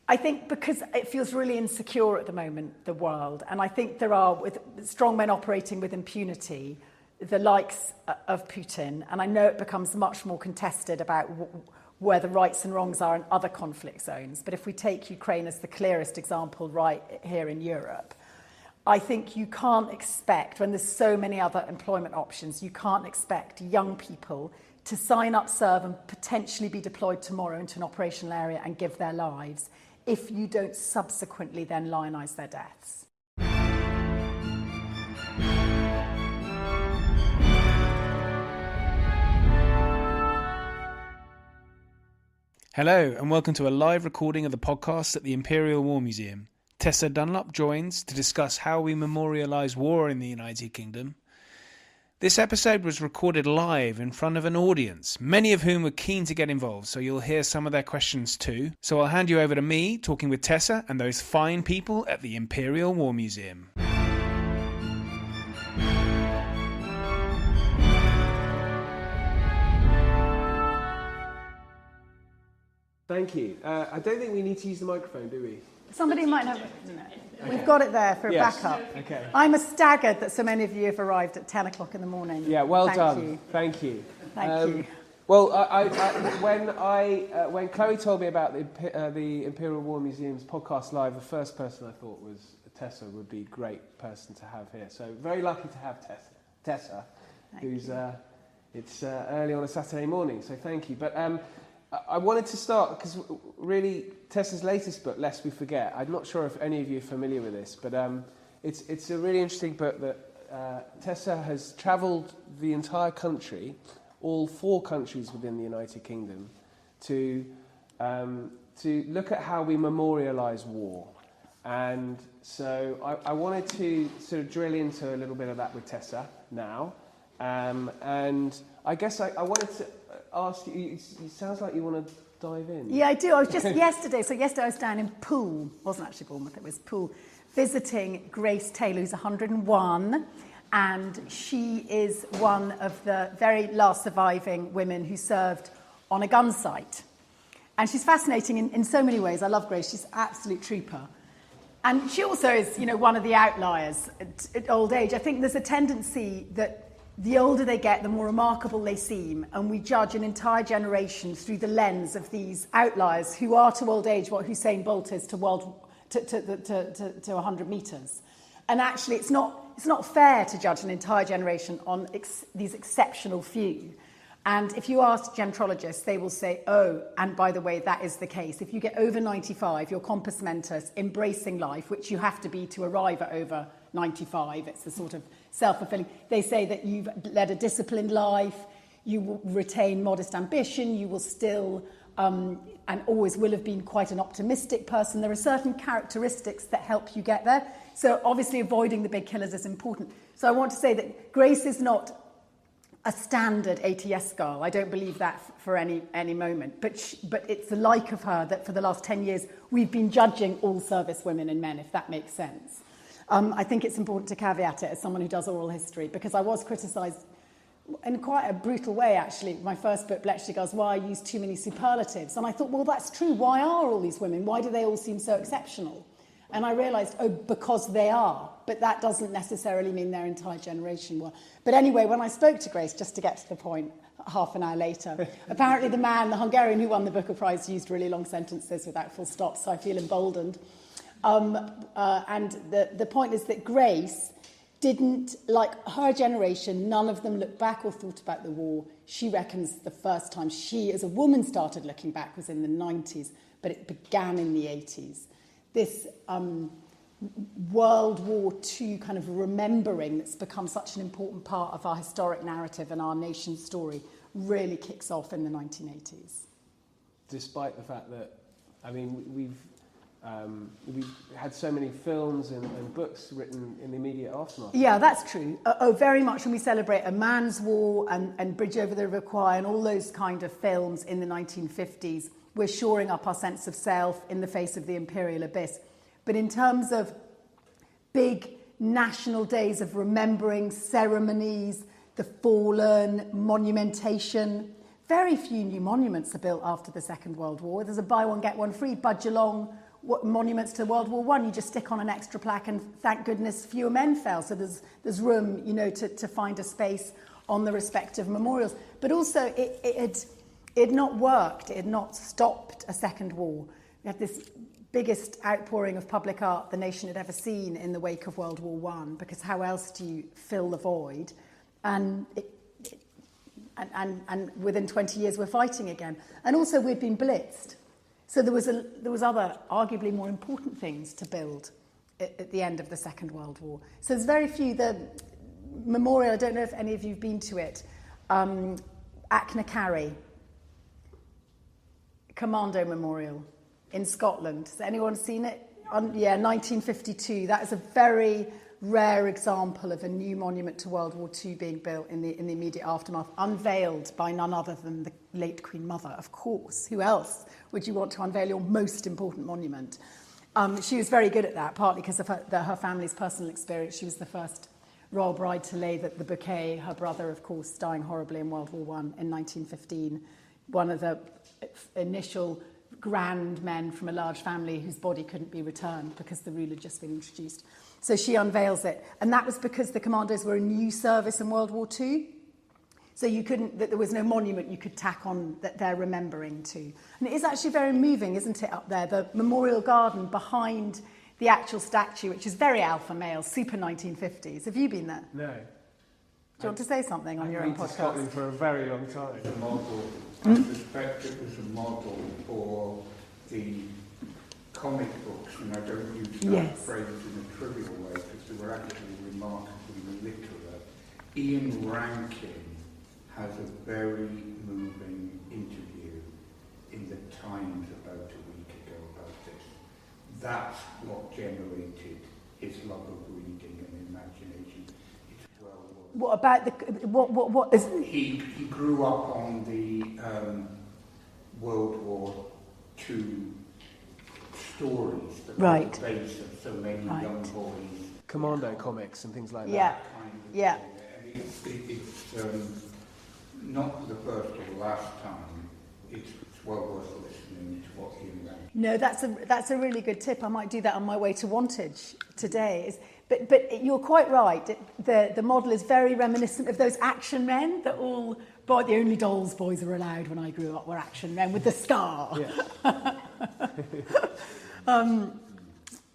I think because it feels really insecure at the moment, the world, and I think there are, with strong men operating with impunity, the likes of Putin, and I know it becomes much more contested about where the rights and wrongs are in other conflict zones, but if we take Ukraine as the clearest example right here in Europe, I think you can't expect, when there's so many other employment options, you can't expect young people to sign up, serve and potentially be deployed tomorrow into an operational area and give their lives if you don't subsequently then lionise their deaths. Hello and welcome to a live recording of the podcast at the Imperial War Museum. Tessa Dunlop joins to discuss how we memorialise war in the United Kingdom. This episode was recorded live in front of an audience, many of whom were keen to get involved, so you'll hear some of their questions too. So I'll hand you over to me, talking with Tessa and those fine people at the Imperial War Museum. Thank you. I don't think we need to use the microphone, do we? Somebody might have... No. Okay. We've got it there for a backup. Okay. I'm staggered that so many of you have arrived at 10 o'clock in the morning. Yeah, well Thank done. You. Thank you. Thank you. Well, when Chloe told me about the Imperial War Museum's podcast live, the first person I thought was Tessa would be a great person to have here. So very lucky to have Tessa, who's it's early on a Saturday morning. So thank you. But I wanted to start because really Tessa's latest book, Lest We Forget. I'm not sure if any of you are familiar with this, but it's a really interesting book that Tessa has travelled the entire country, all 4 countries within the United Kingdom, to look at how we memorialise war. And so I wanted to sort of drill into a little bit of that with Tessa now. And I guess I wanted to ask you, it sounds like you want to dive in. Yeah, I do. I was just yesterday I was down in Poole, wasn't actually Bournemouth, it was Poole, visiting Grace Taylor, who's 101, and she is one of the very last surviving women who served on a gun site. And she's fascinating in so many ways. I love Grace. She's an absolute trooper. And she also is, one of the outliers at old age. I think there's a tendency that the older they get, the more remarkable they seem, and we judge an entire generation through the lens of these outliers who are to old age what Usain Bolt is to 100 metres. And actually, it's not fair to judge an entire generation on these exceptional few. And if you ask gentrologists, they will say, oh, and by the way, that is the case. If you get over 95, you're compos mentis, embracing life, which you have to be to arrive at over 95. It's a sort of self-fulfilling. They say that you've led a disciplined life, you will retain modest ambition, you will still and always will have been quite an optimistic person. There are certain characteristics that help you get there. So obviously avoiding the big killers is important. So I want to say that Grace is not a standard ATS girl. I don't believe that for any moment. But it's the like of her that for the last 10 years we've been judging all service women and men, if that makes sense. I think it's important to caveat it as someone who does oral history, because I was criticised in quite a brutal way, actually. My first book, Bletchley Girls, why I use too many superlatives. And I thought, well, that's true. Why are all these women? Why do they all seem so exceptional? And I realised, because they are. But that doesn't necessarily mean their entire generation were. But anyway, when I spoke to Grace, just to get to the point, half an hour later, apparently the Hungarian who won the Booker Prize, used really long sentences without full stops, so I feel emboldened. And the point is that Grace didn't, like her generation, none of them looked back or thought about the war. She reckons the first time she, as a woman, started looking back was in the 90s, but it began in the 80s. This World War II kind of remembering that's become such an important part of our historic narrative and our nation's story really kicks off in the 1980s. Despite the fact that, we've had so many films and books written in the immediate aftermath. Yeah, that's true. Very much when we celebrate A Man's War and Bridge Over the River Kwai and all those kind of films in the 1950s, we're shoring up our sense of self in the face of the imperial abyss. But in terms of big national days of remembering, ceremonies, the fallen, monumentation, very few new monuments are built after the Second World War. There's a buy one, get one free, budge along monuments to World War One. You just stick on an extra plaque, and thank goodness fewer men fell. So there's room, to find a space on the respective memorials. But also, it had not worked. It had not stopped a second war. We had this biggest outpouring of public art the nation had ever seen in the wake of World War One, because how else do you fill the void? And within 20 years we're fighting again. And also we'd been blitzed. So there was other, arguably more important things to build at the end of the Second World War. So there's very few. The memorial, I don't know if any of you've been to it, Achnacarry Commando Memorial in Scotland. Has anyone seen it? 1952. That is a very rare example of a new monument to World War II being built in the immediate aftermath, unveiled by none other than the late Queen Mother, of course. Who else would you want to unveil your most important monument? She was very good at that, partly because of her family's personal experience. She was the first royal bride to lay the bouquet, her brother, of course, dying horribly in World War I in 1915, one of the initial grand men from a large family whose body couldn't be returned because the rule had just been introduced. So she unveils it. And that was because the commandos were a new service in World War II. So there was no monument you could tack on that they're remembering to. And it is actually very moving, isn't it, up there? The memorial garden behind the actual statue, which is very alpha male, super 1950s. Have you been there? No. Do you want to say something on your own I've been to podcast? Scotland for a very long time. The model, I suspect it was a model for the comic books, and I don't use that phrase in a trivial way because they were actually remarkably literate. Ian Rankin has a very moving interview in the Times about a week ago about this. That's what generated his love of reading and imagination. It's well worth. What about what is... He grew up on the World War II stories that were the base of so many young boys. Commando comics and things like that. Yeah. It's not the first or last time. It's well worth listening to what he read. No, that's a really good tip. I might do that on my way to Wantage today. But you're quite right. The model is very reminiscent of those action men that all... Boy, the only dolls boys were allowed when I grew up were action men with the scar. Yeah.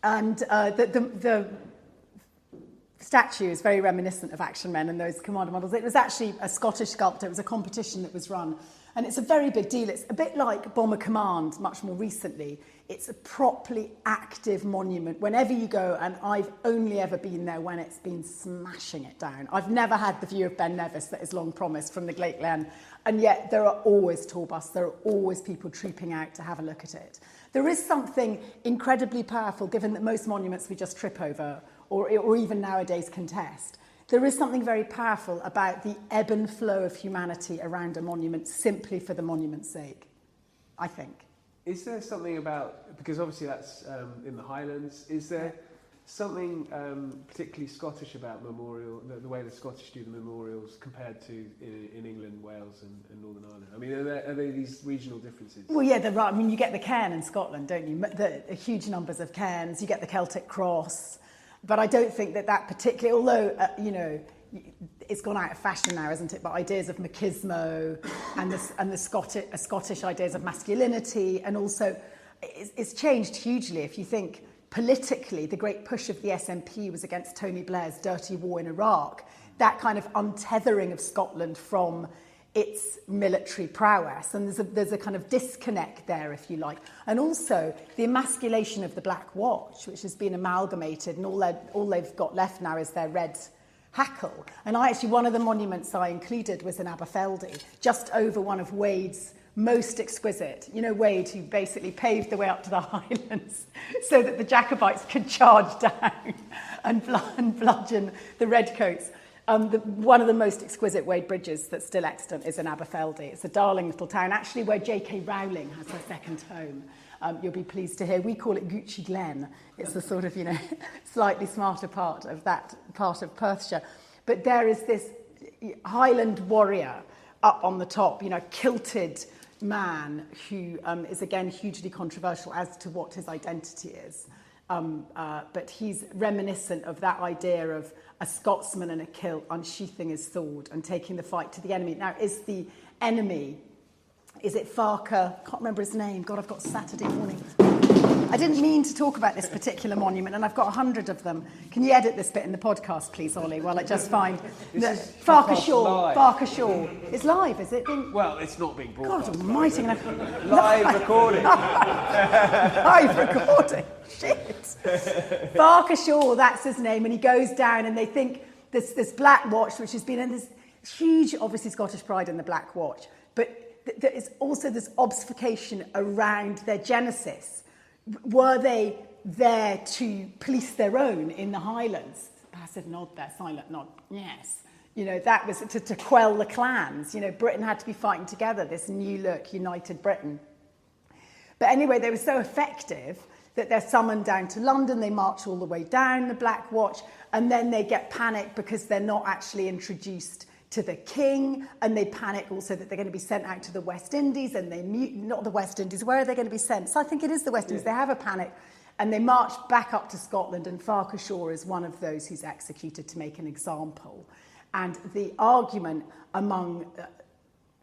The statue is very reminiscent of action men and those commander models. It was actually a Scottish sculptor. It was a competition that was run. And it's a very big deal. It's a bit like Bomber Command, much more recently. It's a properly active monument. Whenever you go, and I've only ever been there when it's been smashing it down. I've never had the view of Ben Nevis that is long promised from the Great Glen. And yet there are always tour buses. There are always people trooping out to have a look at it. There is something incredibly powerful, given that most monuments we just trip over, or even nowadays contest. There is something very powerful about the ebb and flow of humanity around a monument simply for the monument's sake, I think. Is there something about, because obviously that's in the Highlands, is there something particularly Scottish about memorial, the way the Scottish do the memorials compared to in England, Wales and Northern Ireland? I mean, are there these regional differences? Well, yeah, there are. I mean, you get the cairn in Scotland, don't you? The huge numbers of cairns. You get the Celtic cross. But I don't think that particularly, although, it's gone out of fashion now, isn't it? But ideas of machismo and the Scottish ideas of masculinity, and also it's changed hugely. If you think politically, the great push of the SNP was against Tony Blair's dirty war in Iraq. That kind of untethering of Scotland from its military prowess, and there's a kind of disconnect there, if you like, and also the emasculation of the Black Watch, which has been amalgamated, and all they've got left now is their red hackle. And one of the monuments I included was in Aberfeldy, just over one of Wade's most exquisite. You know, Wade, who basically paved the way up to the Highlands so that the Jacobites could charge down and bludgeon the redcoats. One of the most exquisite Wade bridges that's still extant is in Aberfeldy. It's a darling little town, actually, where J.K. Rowling has her second home. You'll be pleased to hear. We call it Gucci Glen. It's the sort of, slightly smarter part of that part of Perthshire. But there is this Highland warrior up on the top, kilted, man who is again hugely controversial as to what his identity is. But he's reminiscent of that idea of a Scotsman in a kilt unsheathing his sword and taking the fight to the enemy. Now, is the enemy, is it Farquhar? I can't remember his name. God, I've got Saturday morning. I didn't mean to talk about this particular monument, and I've got 100 of them. Can you edit this bit in the podcast, please, Ollie, while I just find... Farquhar Shaw. It's live, is it? Well, it's not being broadcast. God almighty. Live recording. Live recording. Shit. Farquhar Shaw, that's his name, and he goes down, and they think this Black Watch, which has been in this huge, obviously, Scottish pride in the Black Watch, but there is also this obfuscation around their genesis. Were they there to police their own in the Highlands? Passive nod there, silent nod. Yes. You know, that was to quell the clans. You know, Britain had to be fighting together, this new look, united Britain. But anyway, they were so effective that they're summoned down to London, they march all the way down the Black Watch, and then they get panicked because they're not actually introduced to the king, and they panic also that they're going to be sent out to the West Indies, and they not the West Indies, where are they going to be sent? So I think it is the West Indies. They have a panic, and they march back up to Scotland, and Farquhar Shaw is one of those who's executed to make an example. And the argument among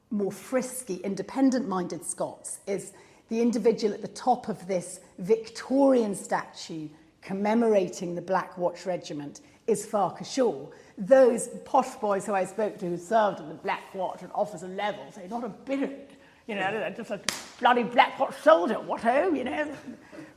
more frisky, independent-minded Scots is the individual at the top of this Victorian statue commemorating the Black Watch Regiment is Farquhar Shaw. Those posh boys who I spoke to who served in the Black Watch at officer level say, not a bit of it. You know, they're just a bloody Black Watch soldier, what-ho, you know.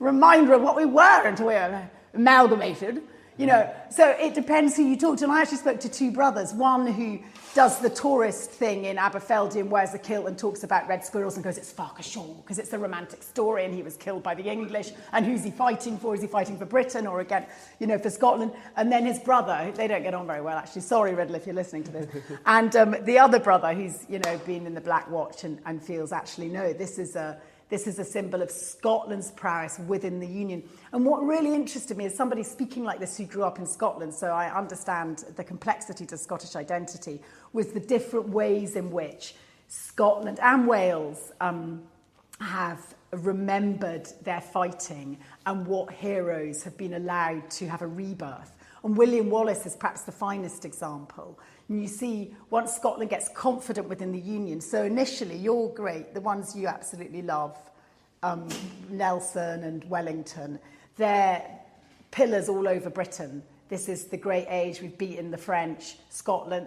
Reminder of what we were until we were amalgamated. You know, so it depends who you talk to. And I actually spoke to two brothers, one who does the tourist thing in Aberfeldy and wears a kilt and talks about red squirrels and goes, it's Farquhar Shaw, because it's a romantic story and he was killed by the English. And who's he fighting for? Is he fighting for Britain or again, you know, for Scotland? And then his brother, they don't get on very well, actually. Sorry, Riddle, if you're listening to this. And the other brother who's, you know, been in the Black Watch and feels actually, no, this is a symbol of Scotland's prowess within the Union. And what really interested me is somebody speaking like this who grew up in Scotland, so I understand the complexity to Scottish identity, was the different ways in which Scotland and Wales have remembered their fighting and what heroes have been allowed to have a rebirth. And William Wallace is perhaps the finest example. And you see, once Scotland gets confident within the Union, so initially, you're great, the ones you absolutely love, Nelson and Wellington, they're pillars all over Britain. This is the great age, we've beaten the French, Scotland,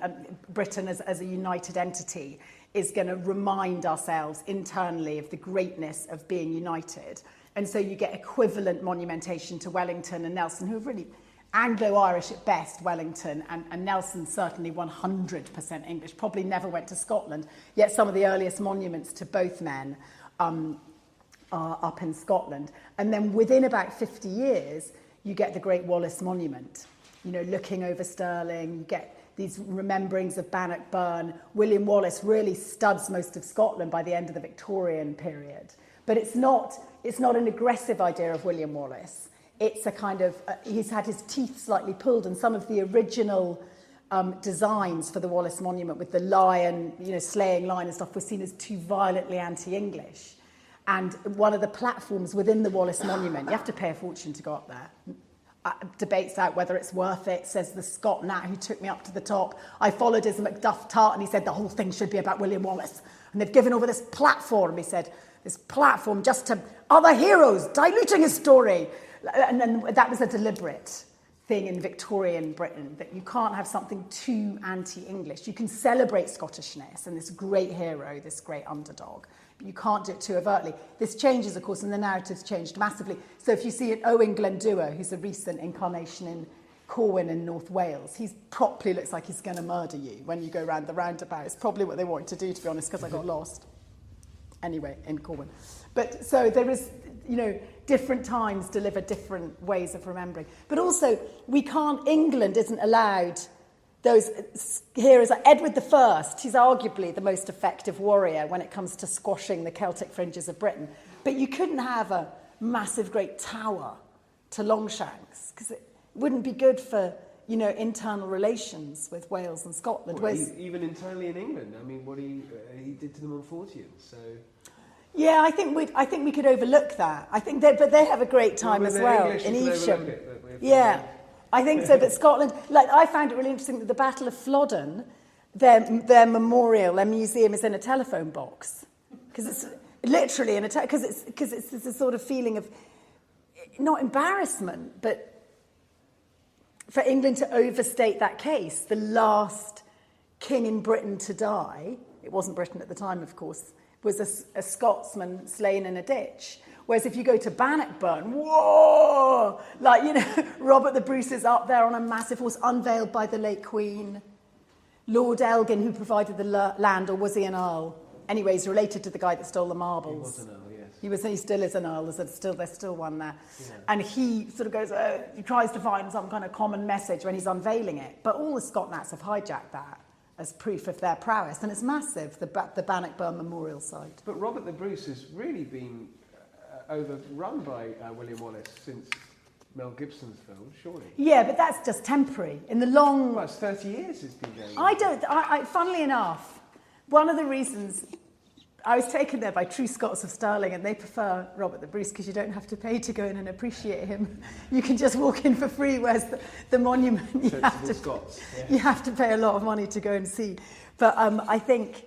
Britain as a united entity is going to remind ourselves internally of the greatness of being united. And so you get equivalent monumentation to Wellington and Nelson, who are really Anglo-Irish at best, Wellington, and Nelson certainly 100% English, probably never went to Scotland, yet some of the earliest monuments to both men are up in Scotland. And then within about 50 years, you get the Great Wallace Monument, you know, looking over Stirling, you get these rememberings of Bannockburn. William Wallace really studs most of Scotland by the end of the Victorian period. But it's not an aggressive idea of William Wallace. It's a kind of, he's had his teeth slightly pulled, and some of the original designs for the Wallace Monument with the lion, you know, slaying lion and stuff were seen as too violently anti-English. And one of the platforms within the Wallace Monument, you have to pay a fortune to go up there. Debates out whether it's worth it, says the Scot Nat who took me up to the top. I followed his Macduff tart and he said the whole thing should be about William Wallace. And they've given over this platform, he said, this platform just to other heroes, diluting his story. And then that was a deliberate thing in Victorian Britain, that you can't have something too anti-English. You can celebrate Scottishness and this great hero, this great underdog, but you can't do it too overtly. This changes, of course, and the narrative's changed massively. So if you see Owen Glendower, who's a recent incarnation in Corwin in North Wales, he properly looks like he's going to murder you when you go round the roundabout. It's probably what they wanted to do, to be honest, because I got lost. Anyway, in Corwin. But so there is, you know, different times deliver different ways of remembering. But also, England isn't allowed those heroes like Edward I. He's arguably the most effective warrior when it comes to squashing the Celtic fringes of Britain. But you couldn't have a massive great tower to Longshanks, because it wouldn't be good for internal relations with Wales and Scotland. Well, even internally in England, I mean, what he did to them on Forteans, so... Yeah, I think we could overlook that. I think but they have a great time as well English, in you can Evesham. overlook it, Yeah, I think so. But Scotland, I found it really interesting that the Battle of Flodden, their memorial, their museum is in a telephone box, because it's literally in a because it's a sort of feeling of not embarrassment, but for England to overstate that case, the last king in Britain to die, it wasn't Britain at the time, of course, was a Scotsman slain in a ditch. Whereas if you go to Bannockburn, whoa! Robert the Bruce is up there on a massive horse, unveiled by the late Queen. Lord Elgin, who provided the land, or was he an earl? Anyway, he's related to the guy that stole the marbles. He was an earl, yes. He still is an earl. There's still one there. Yeah. And he sort of goes, he tries to find some kind of common message when he's unveiling it. But all the Scotnats have hijacked that as proof of their prowess, and it's massive, the Bannockburn Memorial Site. But Robert the Bruce has really been overrun by William Wallace since Mel Gibson's film, surely. Yeah, but that's just temporary. In the long... Well, it's 30 years it's been going on. Funnily enough, one of the reasons I was taken there by True Scots of Stirling, and they prefer Robert the Bruce because you don't have to pay to go in and appreciate him. You can just walk in for free, whereas the monument you have to pay a lot of money to go and see. But I think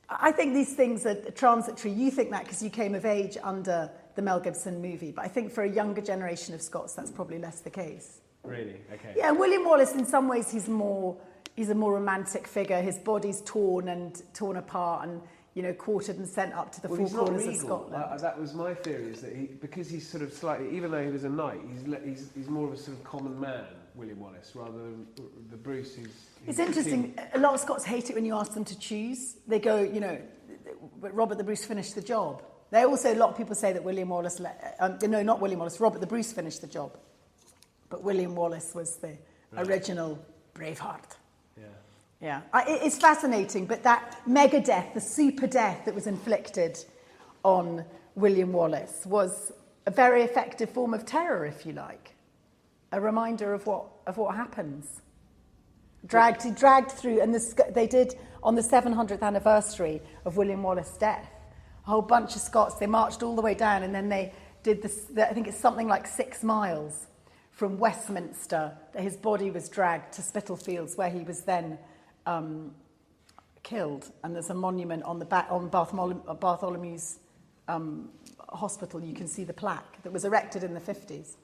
these things are transitory. You think that because you came of age under the Mel Gibson movie, but I think for a younger generation of Scots, that's probably less the case. Really? Okay. Yeah, William Wallace, in some ways, he's a more romantic figure. His body's torn apart and quartered and sent up to the four corners of Scotland. That was my theory, is that because he's sort of slightly, even though he was a knight, he's more of a sort of common man, William Wallace, rather than the Bruce who's... It's interesting. A lot of Scots hate it when you ask them to choose. They go, Robert the Bruce finished the job. A lot of people say that William Wallace... not William Wallace, Robert the Bruce finished the job. But William Wallace was the original Braveheart. Yeah, it's fascinating, but that mega death, the super death that was inflicted on William Wallace was a very effective form of terror, if you like. A reminder of what happens. Dragged through, and they did on the 700th anniversary of William Wallace's death. A whole bunch of Scots, they marched all the way down, and then they did this, I think it's something like 6 miles from Westminster, that his body was dragged to Spitalfields, where he was then killed. And there's a monument on Bartholomew's hospital. You can see the plaque that was erected in the 50s.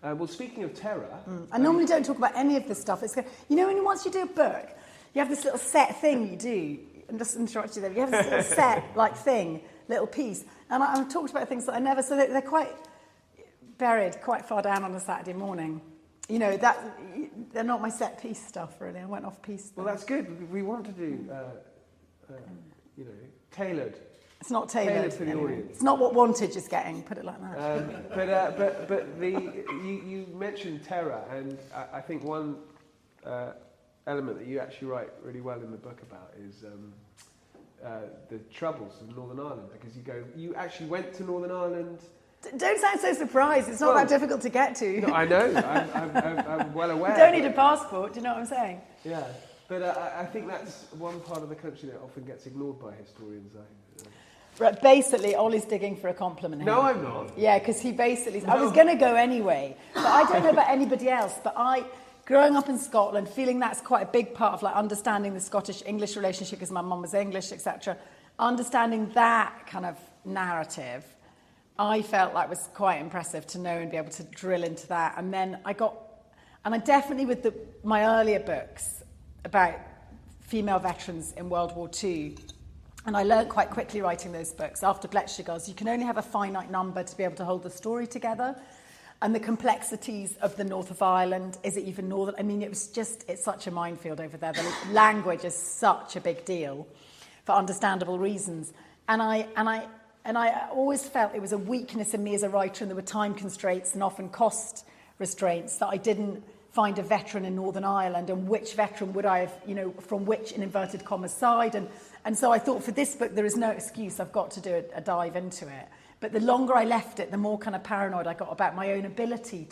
Well, speaking of terror... I normally don't talk about any of this stuff. It's once you do a book, you have this little set thing you do. I'm just interrupting you there. You have this little set, thing, little piece. And I've talked about things that I never... So they're quite buried quite far down on a Saturday morning. They're not my set piece stuff, really. I went off piece. Well, that's good. We want to do, tailored. It's not tailored for the audience. It's not what Wantage is getting. Put it like that. But you mentioned terror, and I think one element that you actually write really well in the book about is the troubles of Northern Ireland, because you actually went to Northern Ireland. Don't sound so surprised. It's not that difficult to get to. No, I know. I'm well aware. You don't need a passport. Do you know what I'm saying? Yeah. But I think that's one part of the country that often gets ignored by historians. Right, basically, Ollie's digging for a compliment here. No, I'm not. Yeah, because he basically... No. I was going to go anyway, but I don't know about anybody else, but growing up in Scotland, feeling that's quite a big part of understanding the Scottish-English relationship, because my mum was English, etc., understanding that kind of narrative... I felt like was quite impressive to know and be able to drill into that. And then I definitely, with my earlier books about female veterans in World War II, and I learned quite quickly writing those books, after Bletchley's, you can only have a finite number to be able to hold the story together. And the complexities of the north of Ireland, is it even northern? I mean, it's such a minefield over there. The language is such a big deal for understandable reasons. And I always felt it was a weakness in me as a writer, and there were time constraints and often cost restraints, that I didn't find a veteran in Northern Ireland, and which veteran would I have, from which, in inverted commas, side. And so I thought, for this book, there is no excuse. I've got to do a dive into it. But the longer I left it, the more kind of paranoid I got about my own ability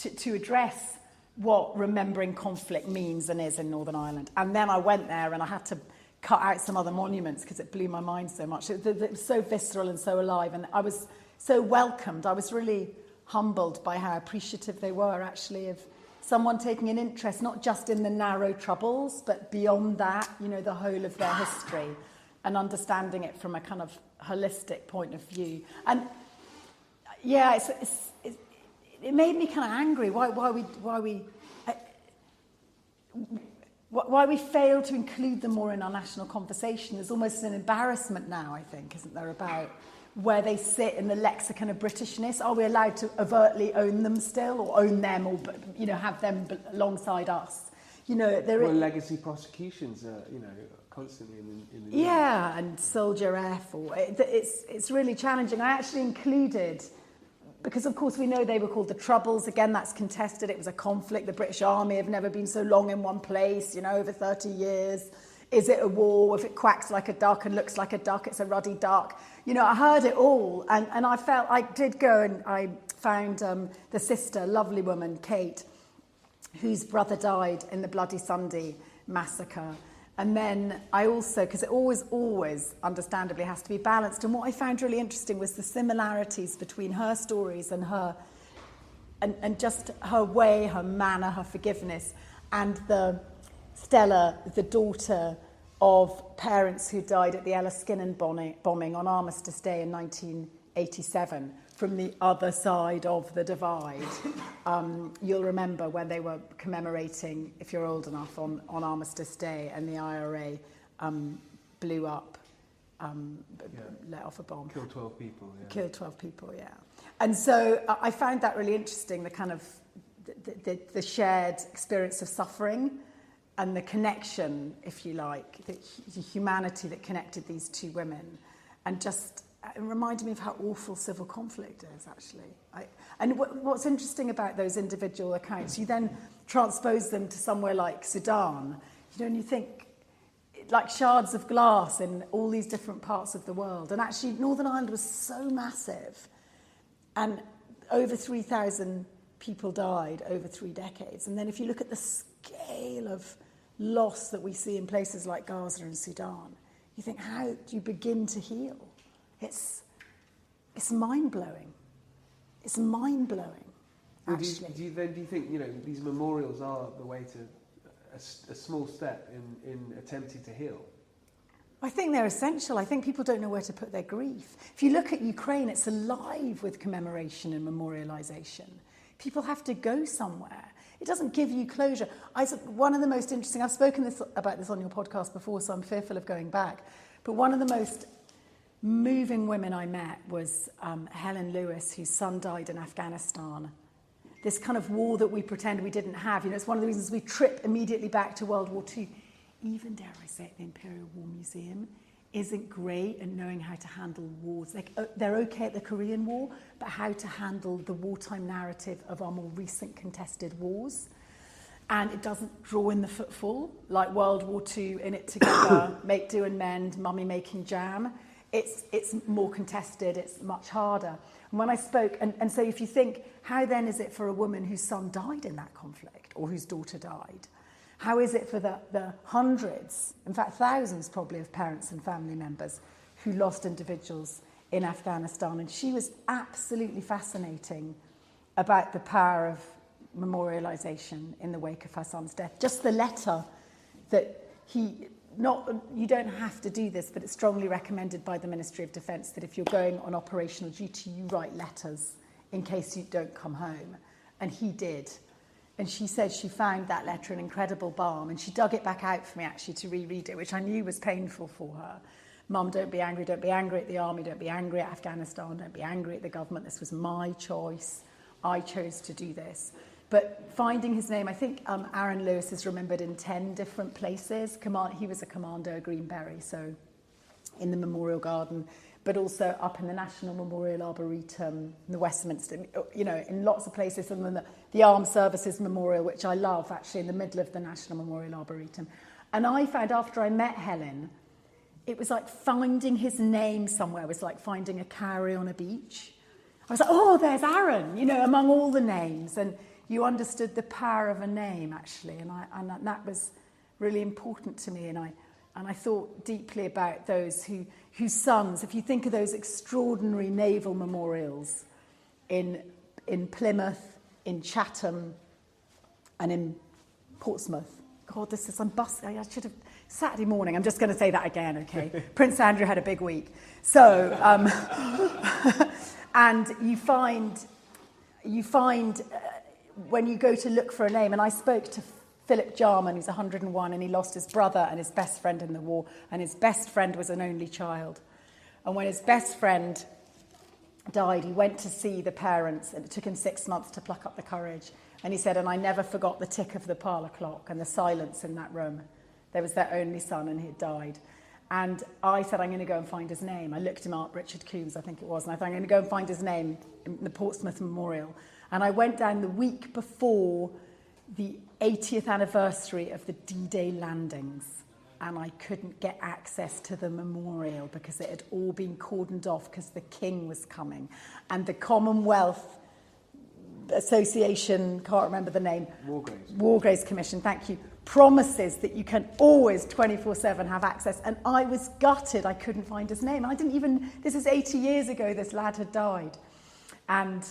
to address what remembering conflict means and is in Northern Ireland. And then I went there and I had to cut out some other monuments because it blew my mind so much. It was so visceral and so alive, and I was so welcomed. I was really humbled by how appreciative they were, actually, of someone taking an interest, not just in the narrow troubles, but beyond that, you know, the whole of their history, and understanding it from a kind of holistic point of view. And yeah, it made me kind of angry. Why we fail to include them more in our national conversation. There's almost an embarrassment now, I think, isn't there, about where they sit in the lexicon of Britishness. Are we allowed to overtly own them still, or own them, or, you know, have them alongside us? You know, legacy prosecutions are, you know, constantly in the news. Yeah, and Soldier F, or it's really challenging. I actually included, because of course we know they were called the Troubles. Again, that's contested. It was a conflict. The British Army have never been so long in one place, you know, over 30 years. Is it a war? If it quacks like a duck and looks like a duck, it's a ruddy duck. You know, I heard it all, and I felt, I did go and I found the sister, lovely woman, Kate, whose brother died in the Bloody Sunday massacre. And then I also, because it always, understandably, has to be balanced. And what I found really interesting was the similarities between her stories and her, and just her way, her manner, her forgiveness, and the Stella, the daughter of parents who died at the Enniskillen bombing on Armistice Day in 1987, from the other side of the divide. You'll remember when they were commemorating, if you're old enough, on Armistice Day, and the IRA blew up, let off a bomb. Killed 12 people, yeah. Killed 12 people, yeah. And so I found that really interesting, the kind of the shared experience of suffering, and the connection, if you like, the humanity that connected these two women, and just it reminded me of how awful civil conflict is, actually. And what's interesting about those individual accounts, you then transpose them to somewhere like Sudan, you know, and you think, like shards of glass in all these different parts of the world. And actually, Northern Ireland was so massive, and over 3,000 people died over 3 decades. And then if you look at the scale of loss that we see in places like Gaza and Sudan, you think, how do you begin to heal? It's mind-blowing. It's mind-blowing, actually. Do you think, you know, these memorials are the way to a small step in attempting to heal? I think they're essential. I think people don't know where to put their grief. If you look at Ukraine, it's alive with commemoration and memorialisation. People have to go somewhere. It doesn't give you closure. One of the most interesting, I've spoken about this on your podcast before, so I'm fearful of going back, but one of the most moving women I met was Helen Lewis, whose son died in Afghanistan. This kind of war that we pretend we didn't have. You know, it's one of the reasons we trip immediately back to World War II. Even, dare I say it, the Imperial War Museum isn't great at knowing how to handle wars. They're okay at the Korean War, but how to handle the wartime narrative of our more recent contested wars. And it doesn't draw in the footfall, like World War II, In It Together, Make Do and Mend, Mummy Making Jam. It's more contested, it's much harder. And when I spoke, and so if you think, how then is it for a woman whose son died in that conflict, or whose daughter died? How is it for the hundreds, in fact thousands probably, of parents and family members who lost individuals in Afghanistan? And she was absolutely fascinating about the power of memorialisation in the wake of her son's death. Just the letter that you don't have to do this, but it's strongly recommended by the Ministry of Defence that if you're going on operational duty, you write letters in case you don't come home. And he did. And she said she found that letter an incredible balm, and she dug it back out for me, actually, to reread it, which I knew was painful for her. Mum, don't be angry at the army, don't be angry at Afghanistan, don't be angry at the government. This was my choice. I chose to do this. But finding his name, I think Aaron Lewis is remembered in 10 different places. He was a commander at Greenberry, so in the Memorial Garden, but also up in the National Memorial Arboretum, in the Westminster, you know, in lots of places, and then the Armed Services Memorial, which I love, actually, in the middle of the National Memorial Arboretum. And I found, after I met Helen, it was like finding his name somewhere was like finding a cowrie on a beach. I was like, oh, there's Aaron, you know, among all the names. And, you understood the power of a name, actually, and that was really important to me. And I thought deeply about those whose sons, if you think of those extraordinary naval memorials in Plymouth, in Chatham, and in Portsmouth. God, I should have, Saturday morning, I'm just going to say that again, okay? Prince Andrew had a big week. So, and you find when you go to look for a name, and I spoke to Philip Jarman, who's 101, and he lost his brother and his best friend in the war, and his best friend was an only child. And when his best friend died, he went to see the parents, and it took him 6 months to pluck up the courage. And he said, and I never forgot the tick of the parlour clock and the silence in that room. There was their only son, and he had died. And I said, I'm going to go and find his name. I looked him up, Richard Coombs, I think it was, and I thought, I'm going to go and find his name in the Portsmouth Memorial. And I went down the week before the 80th anniversary of the D-Day landings, and I couldn't get access to the memorial because it had all been cordoned off because the King was coming. And the Commonwealth Association, can't remember the name, War Graves Commission, thank you, promises that you can always 24/7 have access. And I was gutted I couldn't find his name. I didn't even, this is 80 years ago this lad had died. And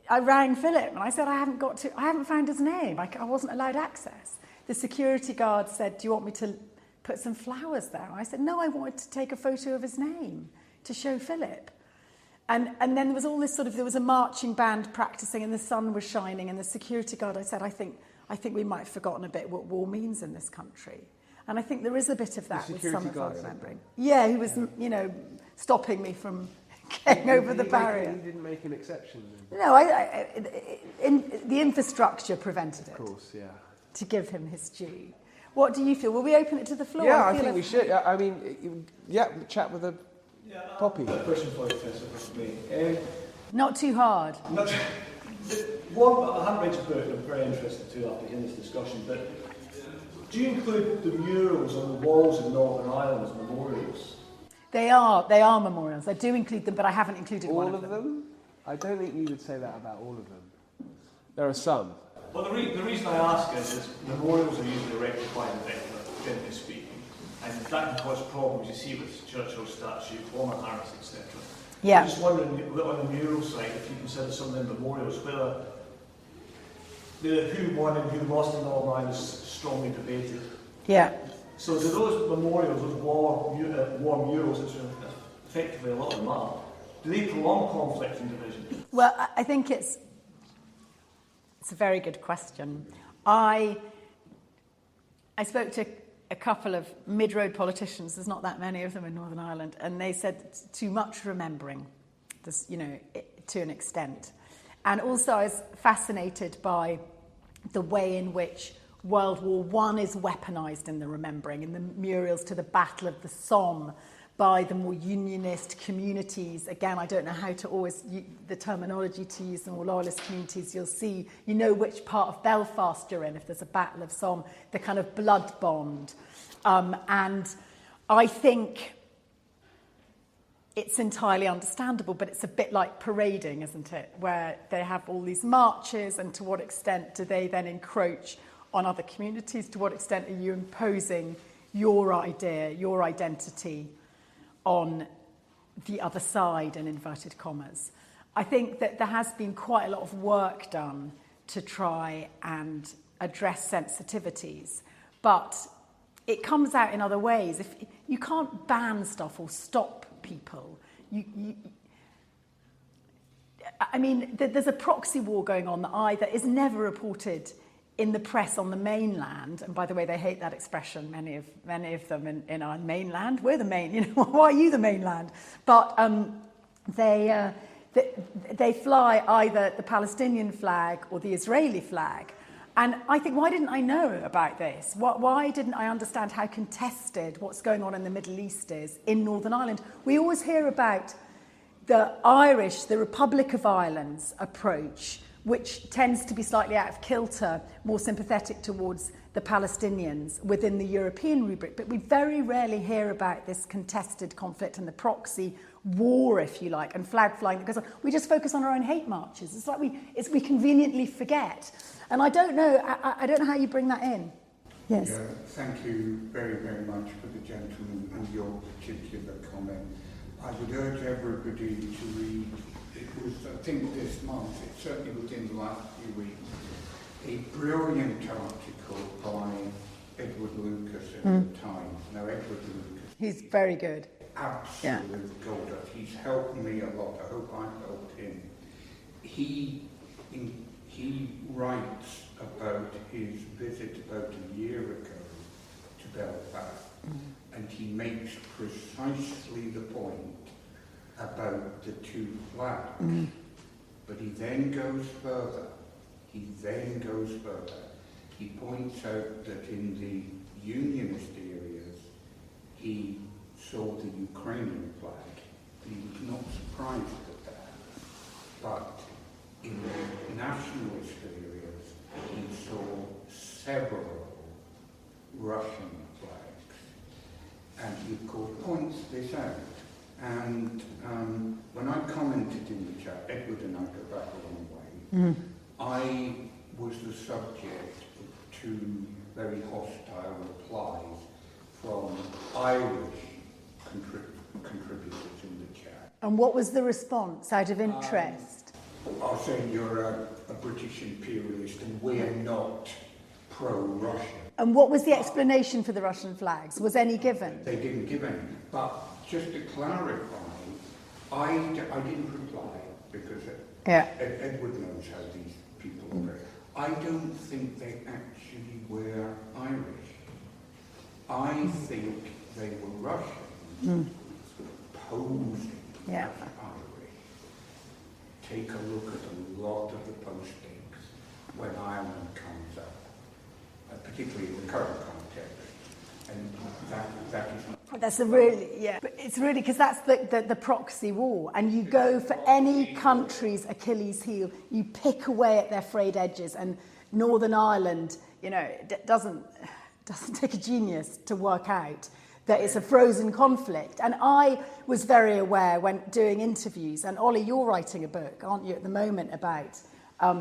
I rang Philip and I said, I haven't found his name. I wasn't allowed access. The security guard said, do you want me to put some flowers there? I said, no, I wanted to take a photo of his name to show Philip. And then there was all this there was a marching band practicing and the sun was shining, and the security guard, I said, I think we might have forgotten a bit what war means in this country. And I think there is a bit of that with some of our remembering. Yeah, he was, stopping me from getting over the barrier. He didn't make an exception then? No, the infrastructure prevented it. Of course, yeah. To give him his due. What do you feel? Will we open it to the floor? Yeah, I think we should. I mean, chat with the Poppy. A question for you, Tessa, from me. Not too hard. I haven't read your book, I'm very interested to after hearing this discussion, but do you include the murals on the walls of Northern Ireland as memorials? They are memorials. I do include them, but I haven't included all one of them. I don't think you would say that about all of them. There are some. Well, the reason I ask is memorials are usually erected by the victor, generally speaking, and that can cause problems, you see, with Churchill's statue, Homer Harris, etc. Yeah. I'm just wondering, on the mural side, if you consider some of the memorials, whether the who won and who lost in Northern Ireland is strongly debated. Yeah. So do those memorials, those war murals, which are effectively a lot of them are, do they prolong conflict and division? Well, I think it's a very good question. I spoke to a couple of mid-road politicians, there's not that many of them in Northern Ireland, and they said too much remembering, to an extent. And also I was fascinated by the way in which World War I is weaponised in the remembering, in the murals to the Battle of the Somme, by the more unionist communities. Again, I don't know how to always the terminology to use, the more loyalist communities. You'll see, you know which part of Belfast you're in if there's a Battle of Somme, the kind of blood bond. And I think it's entirely understandable, but it's a bit like parading, isn't it? Where they have all these marches, and to what extent do they then encroach on other communities? To what extent are you imposing your idea, your identity on the other side, in inverted commas? I think that there has been quite a lot of work done to try and address sensitivities, but it comes out in other ways. If you can't ban stuff or stop people, there's a proxy war going on that is never reported in the press on the mainland, and by the way, they hate that expression, many of them in our mainland. We're the main, why are you the mainland? But they fly either the Palestinian flag or the Israeli flag. And I think, why didn't I know about this? Why didn't I understand how contested what's going on in the Middle East is in Northern Ireland? We always hear about the Irish, the Republic of Ireland's approach, which tends to be slightly out of kilter, more sympathetic towards the Palestinians within the European rubric. But we very rarely hear about this contested conflict and the proxy war, if you like, and flag flying that goes on. We just focus on our own hate marches. It's like we conveniently forget. And I don't know how you bring that in. Yes. Yeah, thank you very, very much for the gentleman and your particular comment. I would urge everybody to read, it was, I think this month, it certainly within the last few weeks, a brilliant article by Edward Lucas at the Times. Now, Edward Lucas. He's very good. Absolute gold. He's helped me a lot. I hope I've helped him. He writes about his visit about a year ago to Belfast, and he makes precisely the point about the two flags. But he then goes further. He points out that in the unionist areas, he saw the Ukrainian flag. He was not surprised at that. But in the nationalist areas, he saw several Russian flags. And he, of course, points this out. And when I commented in the chat, Edward and I go back a long way, I was the subject of two very hostile replies from Irish contributors in the chat. And what was the response out of interest? I'll say you're a British imperialist and we're not pro-Russian. And what was the explanation for the Russian flags? Was any given? They didn't give any. But just to clarify, I didn't reply because Edward knows how these people are. I don't think they actually were Irish. I think they were Russian, posing as Irish. Take a look at a lot of the postings when Ireland comes up, particularly in the current context, and that is not. That's but it's really because that's the proxy war, and you go for any country's Achilles heel, you pick away at their frayed edges, and Northern Ireland, doesn't take a genius to work out that it's a frozen conflict. And I was very aware when doing interviews, and Ollie, you're writing a book, aren't you, at the moment, about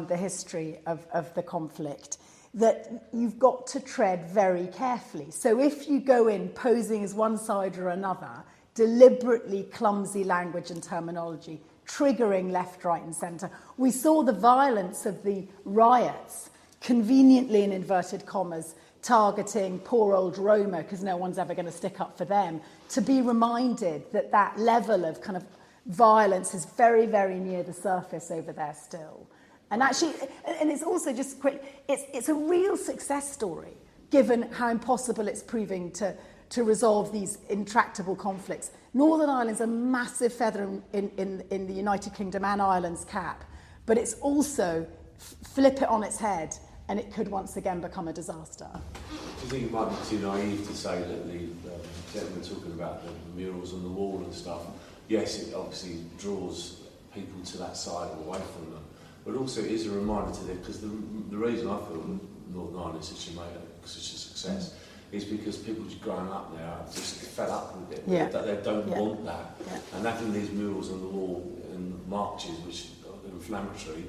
the history of the conflict, that you've got to tread very carefully. So if you go in posing as one side or another, deliberately clumsy language and terminology, triggering left, right and centre. We saw the violence of the riots, conveniently in inverted commas, targeting poor old Roma because no one's ever going to stick up for them, to be reminded that that level of kind of violence is very, very near the surface over there still. And actually, and it's also just quick, it's a real success story, given how impossible it's proving to resolve these intractable conflicts. Northern Ireland's a massive feather in the United Kingdom and Ireland's cap, but it's also flip it on its head and it could once again become a disaster. Do you think it might be too naive to say that the gentleman talking about the murals on the wall and stuff, yes, it obviously draws people to that side or away from them, but also it is a reminder to them, because the reason I feel Northern Ireland is such a success is because people just growing up there just fed up with it, that they don't want that. And having these murals on the wall and marches, which are inflammatory,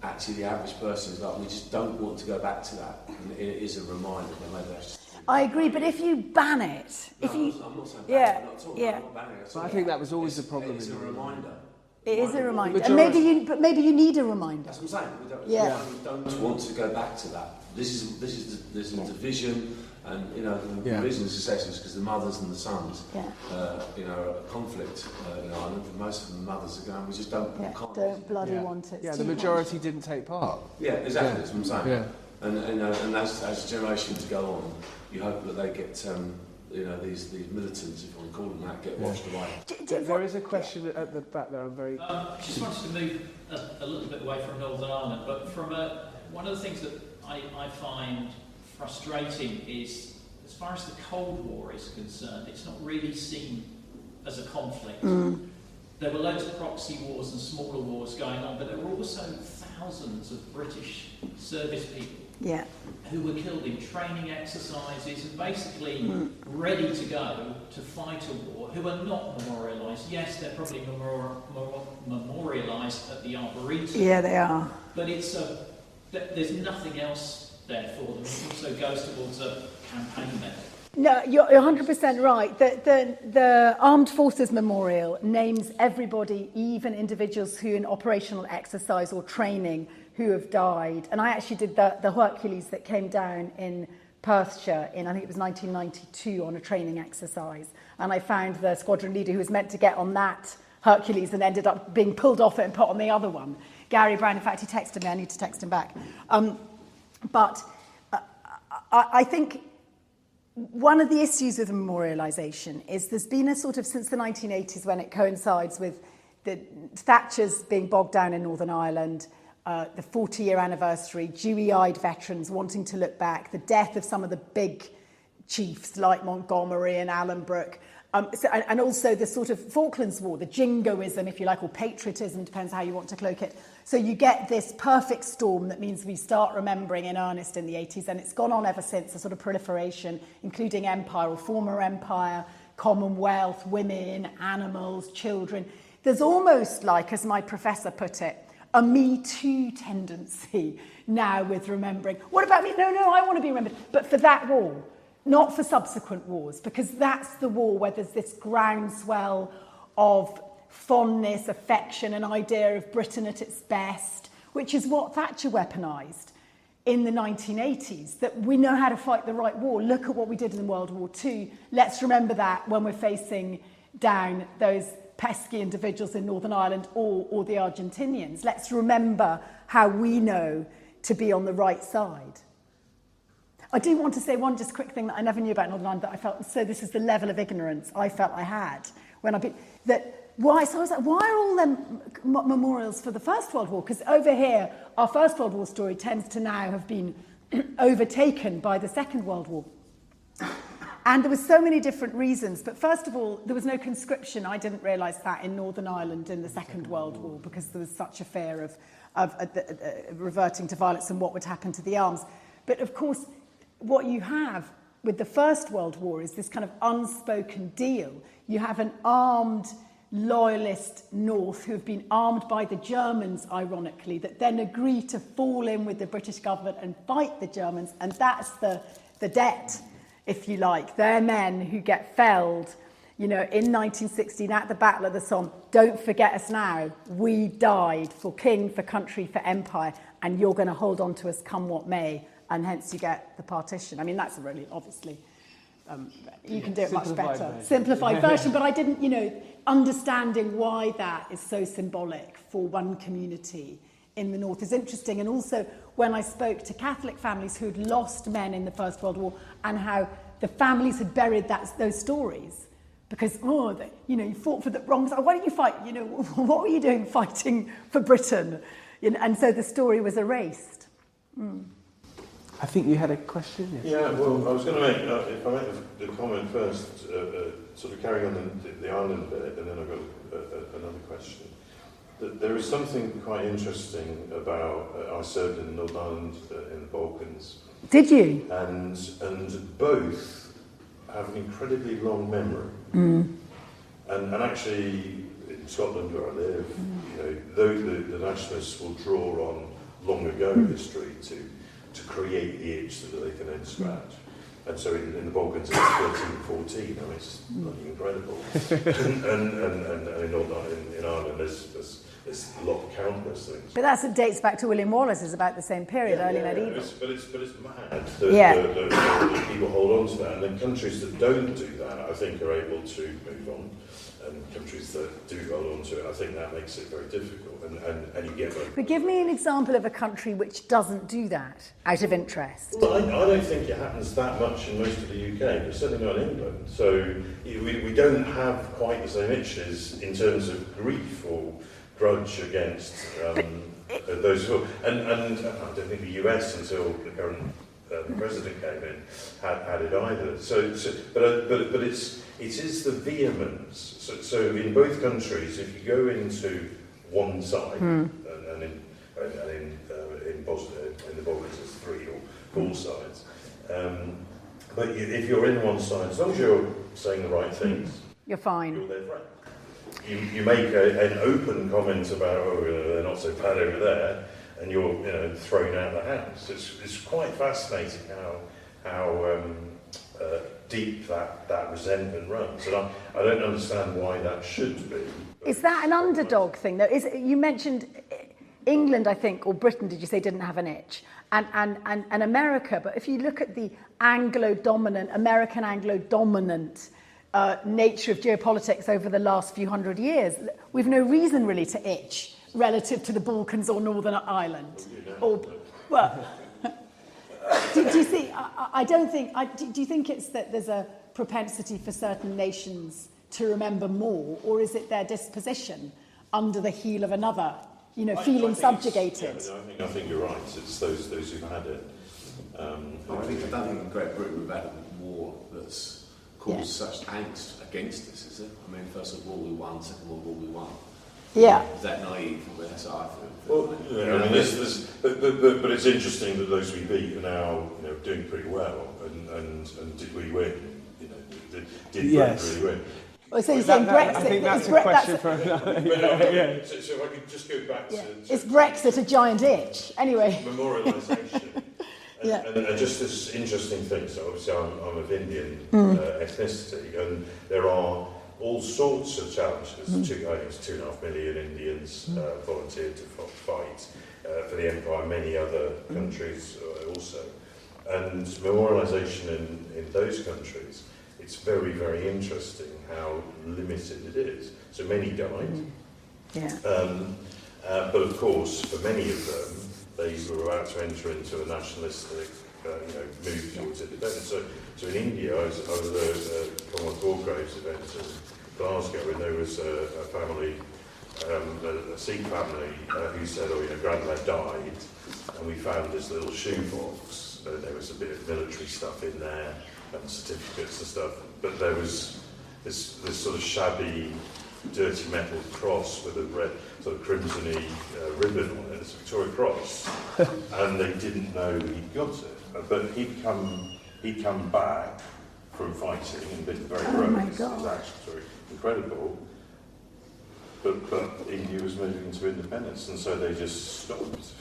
actually the average person is like, we just don't want to go back to that. And it is a reminder that maybe that's just... I agree, but if you ban it... I'm not saying ban it, I'm not banning it. But I think that was always the problem. It's a reminder. It is a reminder. And maybe you need a reminder. That's what I'm saying. We don't want to go back to that. This is the division, and the reason it's success is because the mothers and the sons, a conflict in Ireland. For most of the mothers are going, we just don't bloody want it. Yeah, the majority didn't take part. Yeah, exactly. That's what I'm saying. Yeah. And as generations go on, you hope that they get these militants, if you want to call them that, get washed away. There is a question at the back there. I'm very. I just wanted to move a little bit away from Northern Ireland, but from one of the things that I find frustrating is, as far as the Cold War is concerned, it's not really seen as a conflict. there were loads of proxy wars and smaller wars going on, but there were also thousands of British service people who were killed in training exercises and basically ready to go to fight a war, who are not memorialised. Yes, they're probably memorialised at the Arboretum. Yeah, they are. But there's nothing else there for them. It also goes towards a campaign medal. No, you're 100% right. The Armed Forces Memorial names everybody, even individuals who in operational exercise or training who have died. And I actually did the Hercules that came down in Perthshire in, I think it was 1992, on a training exercise. And I found the squadron leader who was meant to get on that Hercules and ended up being pulled off it and put on the other one. Gary Brown, in fact, he texted me. I need to text him back. But I think one of the issues with memorialisation is there's been a sort of, since the 1980s, when it coincides with the Thatcher's being bogged down in Northern Ireland, the 40-year anniversary, dewy-eyed veterans wanting to look back, the death of some of the big chiefs like Montgomery and Allenbrook, and also the sort of Falklands War, the jingoism, if you like, or patriotism, depends how you want to cloak it. So you get this perfect storm that means we start remembering in earnest in the 80s, and it's gone on ever since, a sort of proliferation, including empire or former empire, Commonwealth, women, animals, children. There's almost like, as my professor put it, a Me Too tendency now with remembering. What about me? No, I want to be remembered. But for that war, not for subsequent wars, because that's the war where there's this groundswell of fondness, affection, an idea of Britain at its best, which is what Thatcher weaponised in the 1980s, that we know how to fight the right war. Look at what we did in World War II. Let's remember that when we're facing down those pesky individuals in Northern Ireland or the Argentinians. Let's remember how we know to be on the right side. I do want to say one just quick thing that I never knew about Northern Ireland that I felt, so this is the level of ignorance I felt I had when why? So I was like, why are all them memorials for the First World War? Because over here, our First World War story tends to now have been overtaken by the Second World War. And there were so many different reasons. But first of all, there was no conscription. I didn't realise that in Northern Ireland in the Second World War, because there was such a fear of reverting to violence and what would happen to the arms. But of course, what you have with the First World War is this kind of unspoken deal. You have an armed loyalist North who have been armed by the Germans, ironically, that then agree to fall in with the British government and fight the Germans. And that's the debt, if you like. They're men who get felled, in 1916 at the Battle of the Somme. Don't forget us now. We died for king, for country, for empire, and you're going to hold on to us come what may. And hence you get the partition. I mean, that's a really, obviously, you can do it much better. Simplified version. But I didn't, understanding why that is so symbolic for one community in the North is interesting. And also, when I spoke to Catholic families who had lost men in the First World War and how the families had buried those stories because, you fought for the wrong side. Why don't you fight? What were you doing fighting for Britain? And so the story was erased. I think you had a question? Yes. Yeah, well, I was going to make, if I make the comment first, sort of carrying on the Ireland bit, and then I've got another question. There is something quite interesting about, I served in Northern Ireland, in the Balkans. Did you? And both have an incredibly long memory. And actually, in Scotland where I live, though the nationalists will draw on long ago history to create the itch that they can then scratch. And so in the Balkans it's 1314, I mean, it's bloody incredible. and in Ireland there's a lot of countless things. But it dates back to William Wallace, is about the same period, early medieval. But it's mad that people hold on to that, and then countries that don't do that, I think, are able to move on. And countries that do hold on to it, I think that makes it very difficult. And you get But give me an example of a country which doesn't do that, out of interest. Well, I don't think it happens that much in most of the UK, but certainly not in England. So we don't have quite the same itches in terms of grief or grudge against those who... And I don't think the US, until the current the president came in, had it either. But it is the vehemence. So in both countries, if you go into one side, and in Bosnia, in the Balkans, there's 3 or 4 sides. But if you're in one side, as long as you're saying the right things, you're fine. You're their friend. You make an open comment about, they're not so bad over there, and you're thrown out of the house. It's quite fascinating how deep that resentment runs, and I don't understand why that should be. Is that an underdog thing though? You mentioned England, I think, or Britain, did you say, didn't have an itch, and America, but if you look at the American Anglo-dominant nature of geopolitics over the last few hundred years, we've no reason really to itch relative to the Balkans or Northern Ireland. Do you see? I don't think. Do you think it's that there's a propensity for certain nations to remember more, or is it their disposition under the heel of another? Feeling subjugated. I think you're right. It's those who've had it. I don't think in Great Britain we've had a war that's caused such angst against us, is it? I mean, First World War we won, Second World War we won. Yeah. Is that naive? That's how I feel. Well, but it's interesting that those we beat are now doing pretty well, and did we win? Did Britain really win? Well, so you're saying Brexit. I think that's a question for another. So if I could just go back to... Is Brexit a giant itch? Anyway. Memorialisation. And just this interesting thing, so obviously I'm of Indian ethnicity, and there are all sorts of challenges. I think it's 2.5 million Indians volunteered to fight for the empire, many other countries also. And memorialisation in those countries, it's very, very interesting how limited it is. So many died. But of course, for many of them, they were about to enter into a nationalistic move towards independence. So in India, I was at a Commonwealth War Graves event in Glasgow, and there was a family, a Sikh family, who said, Grandad died, and we found this little shoebox, and there was a bit of military stuff in there, and certificates and stuff, but there was this sort of shabby, dirty metal cross with a red, sort of crimsony ribbon on it. It's a Victoria Cross, and they didn't know he'd got it. But he'd come back from fighting and been very brave. His actions were incredible. But India was moving to independence, and so they just stopped.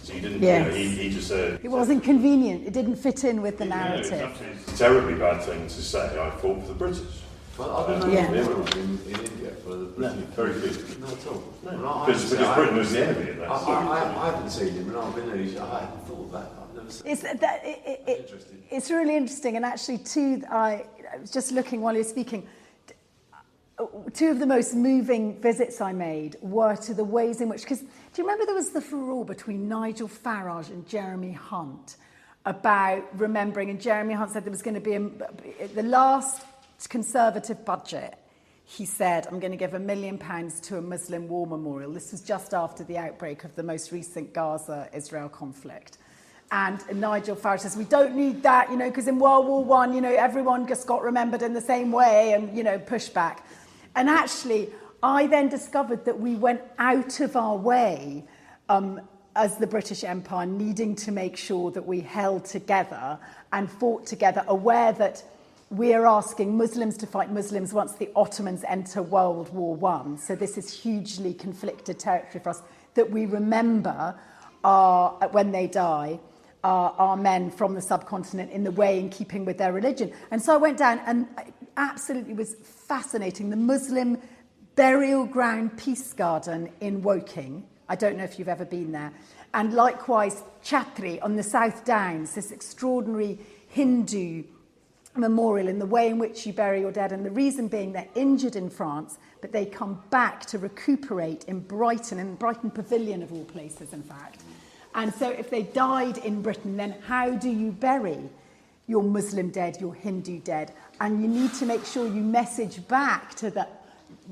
So he didn't. He just said it wasn't convenient. It didn't fit in with the narrative. It's a terribly bad thing to say. I fought for the British. Well, I don't know in India for the British. Very few. Not at all. Because Britain was the enemy in that. I haven't seen him, and I've been there. I hadn't thought of that. I've never seen it's really interesting, and actually, I was just looking while you were speaking. 2 of the most moving visits I made were to the ways in which, because do you remember there was the furore between Nigel Farage and Jeremy Hunt about remembering, and Jeremy Hunt said there was going to be the last Conservative budget, he said, I'm going to give £1 million to a Muslim war memorial. This was just after the outbreak of the most recent Gaza-Israel conflict. And Nigel Farage says, we don't need that, because in World War I, everyone just got remembered in the same way and, pushback. And actually, I then discovered that we went out of our way as the British Empire, needing to make sure that we held together and fought together, aware that we are asking Muslims to fight Muslims once the Ottomans enter World War I. So this is hugely conflicted territory for us, that we remember when they die, our men from the subcontinent in the way in keeping with their religion. And so I went down, and it absolutely was fascinating. The Muslim burial ground peace garden in Woking. I don't know if you've ever been there. And likewise, Chatri on the South Downs, this extraordinary Hindu memorial in the way in which you bury your dead. And the reason being they're injured in France, but they come back to recuperate in Brighton Pavilion of all places, in fact. And so if they died in Britain, then how do you bury your Muslim dead, your Hindu dead? And you need to make sure you message back to the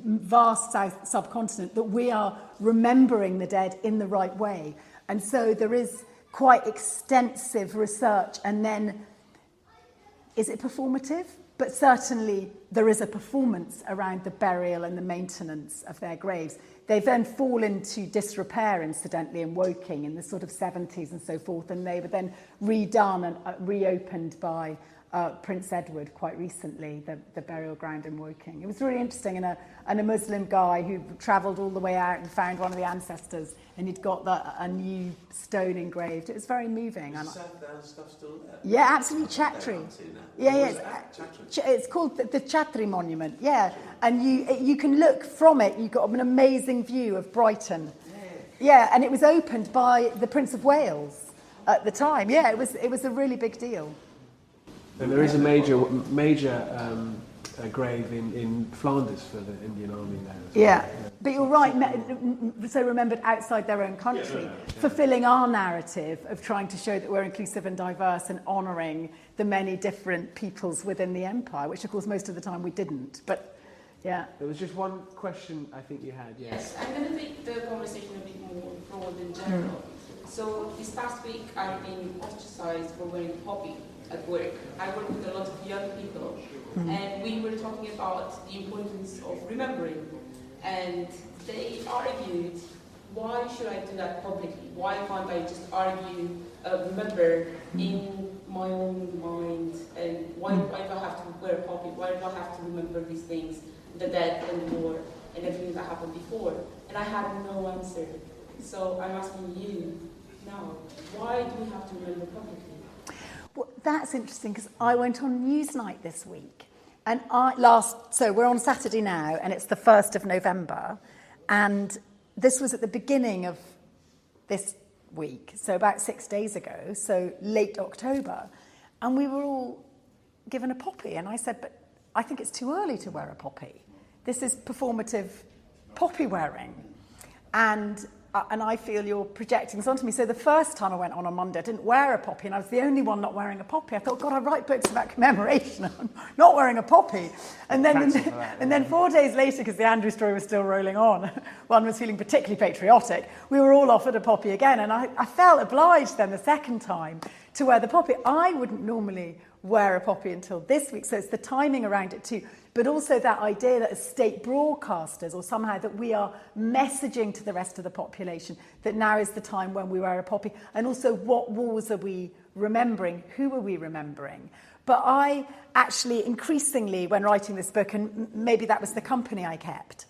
vast South subcontinent that we are remembering the dead in the right way. And so there is quite extensive research, and then, is it performative? But certainly there is a performance around the burial and the maintenance of their graves. They then fall into disrepair, incidentally, in Woking in the sort of 70s and so forth, and they were then redone and reopened by Prince Edward quite recently, the burial ground in Woking. It was really interesting, and a Muslim guy who travelled all the way out and found one of the ancestors, and he'd got a new stone engraved. It was very moving. Is that stuff still there? Yeah, absolutely, Chatri. Yeah, it's called the Chatri Monument, yeah. And you can look from it, you've got an amazing view of Brighton. Yeah, and it was opened by the Prince of Wales at the time. Yeah, it was a really big deal. And there is a major grave in Flanders for the Indian Army there. Yeah, but you're right, so remembered outside their own country, fulfilling our narrative of trying to show that we're inclusive and diverse and honouring the many different peoples within the empire, which of course most of the time we didn't. But yeah. There was just one question I think you had, yes. Yes, I'm going to take the conversation a bit more broad in general. So this past week I've been ostracised for wearing poppy at work. I work with a lot of young people, and we were talking about the importance of remembering, and they argued, why should I do that publicly? Why can't I just remember in my own mind, and why do I have to wear a poppy? Why do I have to remember these things, the death and the war and everything that happened before? And I had no answer. So I'm asking you now, why do we have to remember publicly? Well, that's interesting, because I went on Newsnight this week, and so we're on Saturday now, and it's the 1st of November, and this was at the beginning of this week, so about 6 days ago, so late October, and we were all given a poppy, and I said, but I think it's too early to wear a poppy. This is performative poppy wearing, and I feel you're projecting this onto me. So the first time I went on Monday, I didn't wear a poppy, and I was the only one not wearing a poppy. I thought, God, I write books about commemoration. I'm not wearing a poppy. And then 4 days later, because the Andrew story was still rolling on, one was feeling particularly patriotic, we were all offered a poppy again. And I felt obliged then the second time to wear the poppy. I wouldn't normally wear a poppy until this week, so it's the timing around it too. But also that idea that as state broadcasters, or somehow that we are messaging to the rest of the population that now is the time when we wear a poppy, and also what wars are we remembering, who are we remembering. But I actually increasingly, when writing this book, and maybe that was the company I kept,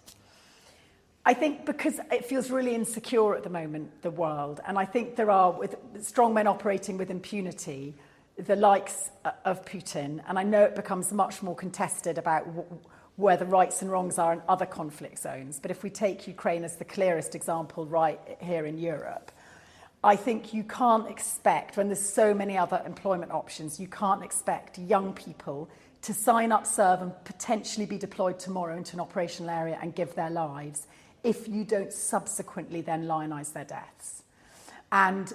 I think because it feels really insecure at the moment, the world, and I think there are, with strong men operating with impunity, the likes of Putin, and I know it becomes much more contested about where the rights and wrongs are in other conflict zones, but if we take Ukraine as the clearest example right here in Europe, I think you can't expect, when there's so many other employment options, you can't expect young people to sign up, serve, and potentially be deployed tomorrow into an operational area and give their lives if you don't subsequently then lionise their deaths. And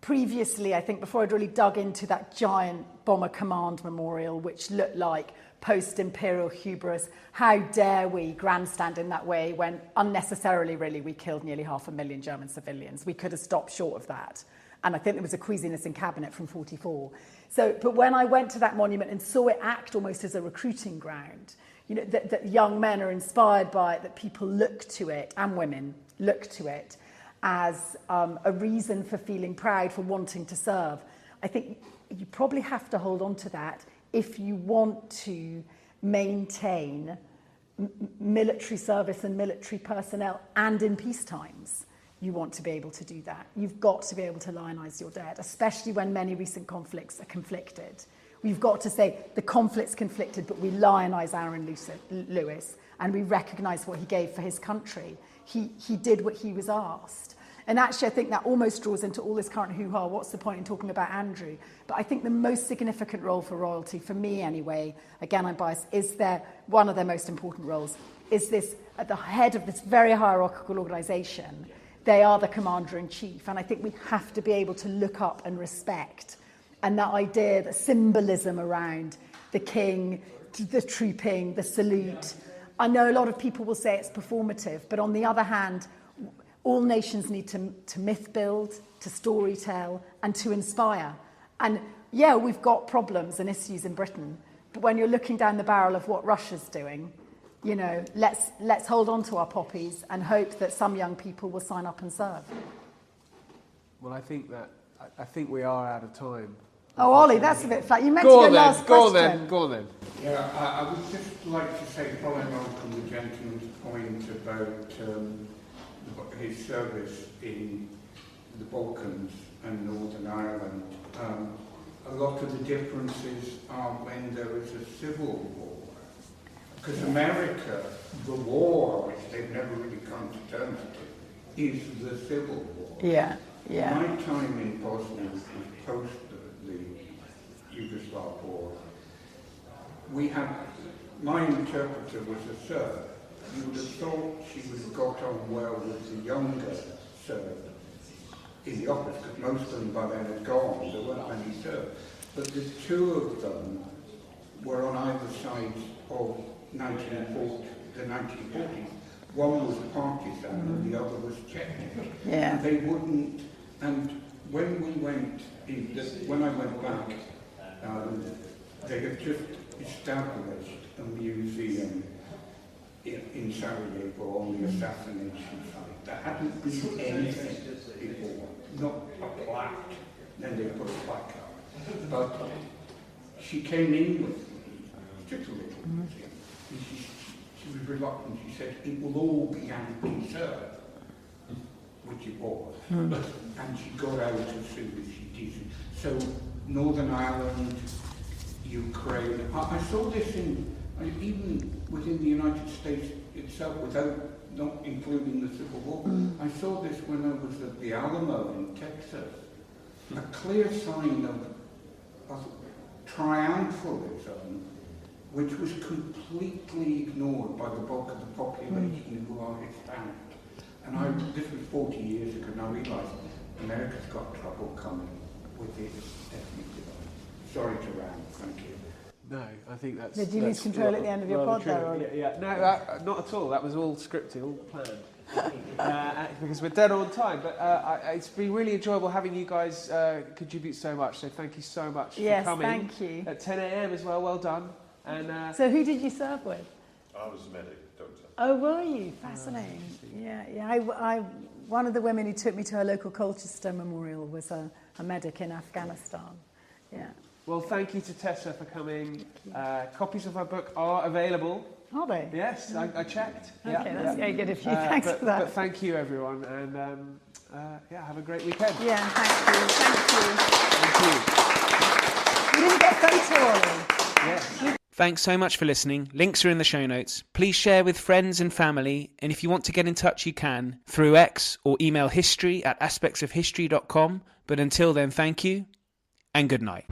previously, I think, before I'd really dug into that giant bomber command memorial, which looked like post-Imperial hubris, how dare we grandstand in that way when unnecessarily, really, we killed nearly 500,000 German civilians. We could have stopped short of that. And I think there was a queasiness in cabinet from 1944. But when I went to that monument and saw it act almost as a recruiting ground, you know, that young men are inspired by it, that people look to it, and women look to it, as a reason for feeling proud, for wanting to serve. I think you probably have to hold on to that if you want to maintain military service and military personnel, and in peace times you want to be able to do that. You've got to be able to lionise your dead, especially when many recent conflicts are conflicted. We've got to say the conflict's conflicted, but we lionise Aaron Lewis, and we recognise what he gave for his country. He did what he was asked. And actually, I think that almost draws into all this current hoo-ha. What's the point in talking about Andrew? But I think the most significant role for royalty, for me anyway, again, I'm biased, one of their most important roles, is this, at the head of this very hierarchical organisation, they are the commander-in-chief. And I think we have to be able to look up and respect. And that idea, the symbolism around the king, the trooping, the salute. I know a lot of people will say it's performative, but on the other hand, all nations need to myth build, to story tell, and to inspire. And yeah, we've got problems and issues in Britain, but when you're looking down the barrel of what Russia's doing, you know, let's hold on to our poppies and hope that some young people will sign up and serve. Well, I think we are out of time. Oh, Ollie, that's a bit flat. You meant to go last question. Go on then. Yeah, I would just like to say, following on from the gentleman's point about his service in the Balkans and Northern Ireland, a lot of the differences are when there is a civil war. Because America, the war, which they've never really come to terms with, is the civil war. Yeah, yeah. My time in Bosnia was post the Yugoslav war. My interpreter was a Serb. You would have thought she would have got on well with the younger Serb in the office, because most of them by then had gone. There weren't many Serbs. But the two of them were on either side of the 1940s. One was partisan and the other was Czech. Yeah. And they wouldn't, and when I went back, they had just established a museum in Sarajevo on the assassination site. There hadn't been anything before, not a plaque. Then they put a plaque up. But she came in with me, just a little museum, and she was reluctant. She said, it will all be anti-Serb, which it was. And she got out as soon as she did. So Northern Ireland, Ukraine, I saw this even within the United States itself, not including the Civil War. I saw this when I was at the Alamo in Texas. A clear sign of triumphalism, which was completely ignored by the bulk of the population who are Hispanic. And this was 40 years ago, and I realised America's got trouble coming with its ethnic divide. Sorry to rant, thank you. No, I think that's... Did you lose control at the end of your pod there, Ollie? Yeah. No, not at all. That was all scripted, all planned. Because we're dead on time. But it's been really enjoyable having you guys contribute so much. So thank you so much for coming. Yes, thank you. At 10 a.m. as well. Well done. And so who did you serve with? I was a medic, doctor. Oh, were you? Fascinating. Yeah. One of the women who took me to her local Colchester memorial was a medic in Afghanistan. Yeah. Well, thank you to Tessa for coming. Copies of her book are available. Are they? Yes, I checked. Okay, that's very good of you. Thanks for that. But thank you, everyone, and have a great weekend. Yeah, thank you. Thank you. You didn't get a photo, Ollie. Yes. Thanks so much for listening. Links are in the show notes. Please share with friends and family, and if you want to get in touch, you can through X or email history@aspectsofhistory.com. But until then, thank you and good night.